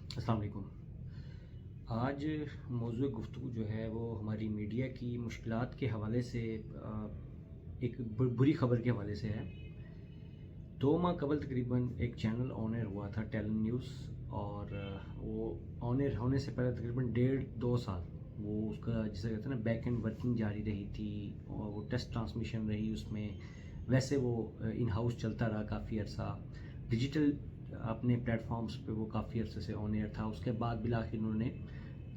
अस्सलाम वालेकुम। आज मौज़ूए गुफ्तगू जो है वो हमारी मीडिया की मुश्किलात के हवाले से एक बुरी ख़बर के हवाले से है। 2 माह कबल तकरीबन एक चैनल ऑन एयर हुआ था, टैलेंट न्यूज़, और वो ऑन एयर होने से पहले तकरीबन 1.5-2 साल वो उसका जिसे कहते हैं ना बैक एंड वर्किंग जारी रही थी, और वो टेस्ट ट्रांसमिशन रही उसमें। वैसे वो इन हाउस चलता रहा काफ़ी अर्सा, डिजिटल अपने प्लेटफॉर्म्स पे वो काफ़ी अरसे से ऑन एयर था। उसके बाद बिलाखिर उन्होंने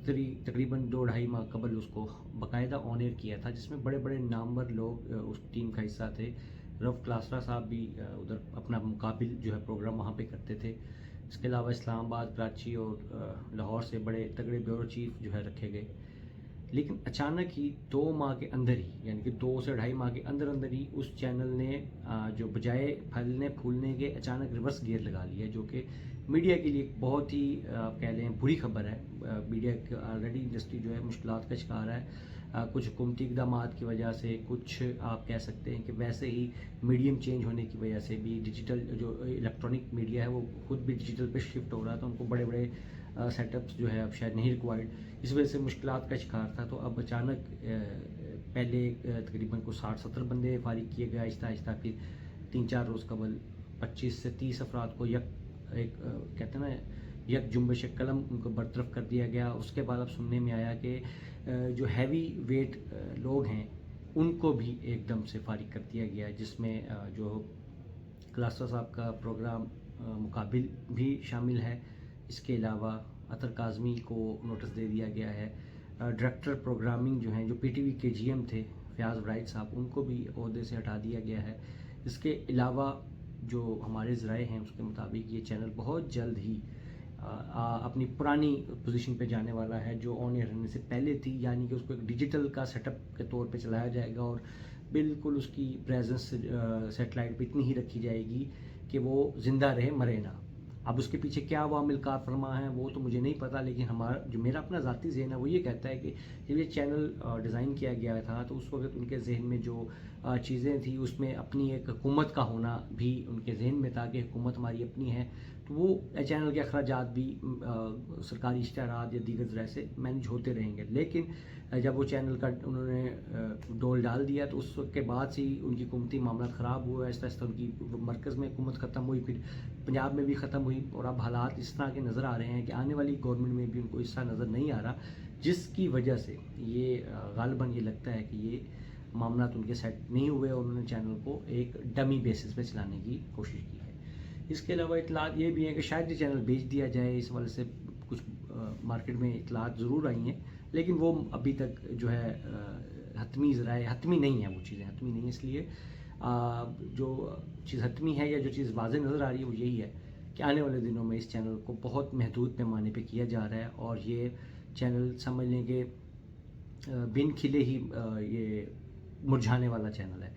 तकरीबन 2-2.5 माह कबल उसको बाकायदा ऑन एयर किया था, जिसमें बड़े बड़े नामवर लोग उस टीम का हिस्सा थे। रफ क्लासरा साहब भी उधर अपना मुकाबिल जो है प्रोग्राम वहाँ पे करते थे। इसके अलावा इस्लामाबाद, कराची और लाहौर से बड़े तगड़े ब्यूरो चीफ जो है रखे गए। लेकिन अचानक ही 2 माह के अंदर ही, यानी कि 2 से 2.5 माह के अंदर अंदर ही उस चैनल ने जो बजाय फलने फूलने के अचानक रिवर्स गियर लगा लिया, जो कि मीडिया के लिए बहुत ही कह लें बुरी खबर है। मीडिया ऑलरेडी इंडस्ट्री जो है मुश्किलात का शिकार है, कुछ हुकूमती इक़दाम की वजह से, कुछ आप कह सकते हैं कि वैसे ही मीडियम चेंज होने की वजह से भी डिजिटल जो इलेक्ट्रॉनिक मीडिया है वो खुद भी डिजिटल पे शिफ्ट हो रहा था। उनको बड़े बड़े सेटअप्स जो है अब शायद नहीं रिक्वायर्ड, इस वजह से मुश्किलात का शिकार था। तो अब अचानक पहले तकरीबन को 60-70 बंदे फारिग किए गए, आहिस्ता आहिस्ता फिर 3-4 रोज़ कबल 25 से 30 अफराद को कहते हैं ना यक जुम्बश कलम उनको बरतरफ कर दिया गया। उसके बाद अब सुनने में आया कि जो हैवी वेट लोग हैं उनको भी एकदम से फारिग कर दिया गया, जिसमें जो क्लास्टर साहब का प्रोग्राम मुकाबिल भी शामिल है। इसके अलावा अतर काज़मी को नोटिस दे दिया गया है। डायरेक्टर प्रोग्रामिंग जो हैं, जो पीटीवी के जीएम थे फयाज़ वराइद साहब, उनको भी ओहदे से हटा दिया गया है। इसके अलावा जो हमारे ज़राए हैं उसके मुताबिक ये चैनल बहुत जल्द ही अपनी पुरानी पोजीशन पे जाने वाला है जो ऑन एयर रहने से पहले थी, यानी कि उसको एक डिजिटल का सेटअप के तौर पे चलाया जाएगा और बिल्कुल उसकी प्रेजेंस सेटेलाइट पे इतनी ही रखी जाएगी कि वो ज़िंदा रहे, मरे ना। अब उसके पीछे क्या वामिल कार फरमा है वो तो मुझे नहीं पता, लेकिन हमारा जो मेरा अपना ज़ाती ज़हन है वो ये कहता है कि जब ये चैनल डिज़ाइन किया गया था तो उस वक्त उनके जहन में जो चीज़ें थी उसमें अपनी एक हुकूमत का होना भी उनके जहन में था कि हुकूमत हमारी अपनी है, तो वो चैनल के अखराजात भी सरकारी इश्तहारात या दीगर ज़राए से मैनेज होते रहेंगे। लेकिन जब वो चैनल का उन्होंने डोल डाल दिया तो उस वक्त के बाद से ही उनकी हुकूमती मामला ख़राब हुआ, आहिस्ता आहिस्ता उनकी मरकज़ में हुकूमत ख़त्म हुई, फिर पंजाब में भी ख़त्म हुई, और अब हालात इस तरह के नज़र आ रहे हैं कि आने वाली गवर्नमेंट में भी उनको इस तरह नज़र नहीं आ रहा, जिसकी वजह से ये गालिबन ये लगता है कि ये मामला तो उनके सेट नहीं हुए और उन्होंने चैनल को एक डमी बेसिस पे चलाने की कोशिश की है। इसके अलावा इतलात ये भी है कि शायद ये चैनल बेच दिया जाए, इस वजह से कुछ मार्केट में इतलात ज़रूर आई हैं, लेकिन वो अभी तक जो है हतमी नहीं है, वो चीज़ें हतमी नहीं है। इसलिए जो चीज़ हतमी है या जो चीज़ वाज़ेह नज़र आ रही है वो यही है कि आने वाले दिनों में इस चैनल को बहुत महदूद पैमाने पे किया जा रहा है, और ये चैनल समझ लें कि बिन खिले ही ये मुरझाने वाला चैनल है।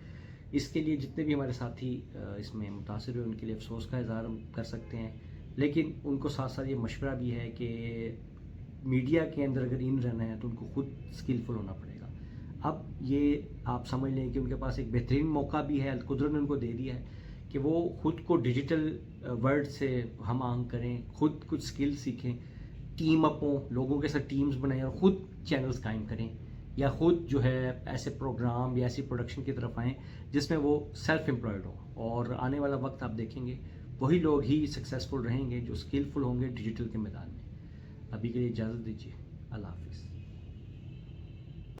इसके लिए जितने भी हमारे साथी इसमें मुतासिर हुए उनके लिए अफसोस का इज़हार हम कर सकते हैं, लेकिन उनको साथ साथ ये मशवरा भी है कि मीडिया के अंदर अगर इन रहना है तो उनको खुद स्किलफुल होना पड़ेगा। अब ये आप समझ लें कि उनके पास एक बेहतरीन मौका भी है, कुदरत ने उनको दे दिया है कि वो खुद को डिजिटल वर्ल्ड से हम आहंग करें, खुद कुछ स्किल सीखें, टीम अप हों, लोगों के साथ टीम्स बनाएं और ख़ुद चैनल्स कायम करें, या ख़ुद जो है ऐसे प्रोग्राम या ऐसी प्रोडक्शन की तरफ आएँ जिसमें वो सेल्फ एम्प्लॉयड हो। और आने वाला वक्त आप देखेंगे वही लोग ही सक्सेसफुल रहेंगे जो स्किलफुल होंगे डिजिटल के मैदान में। अभी के लिए इजाज़त दीजिए, अल्लाह हाफिज़।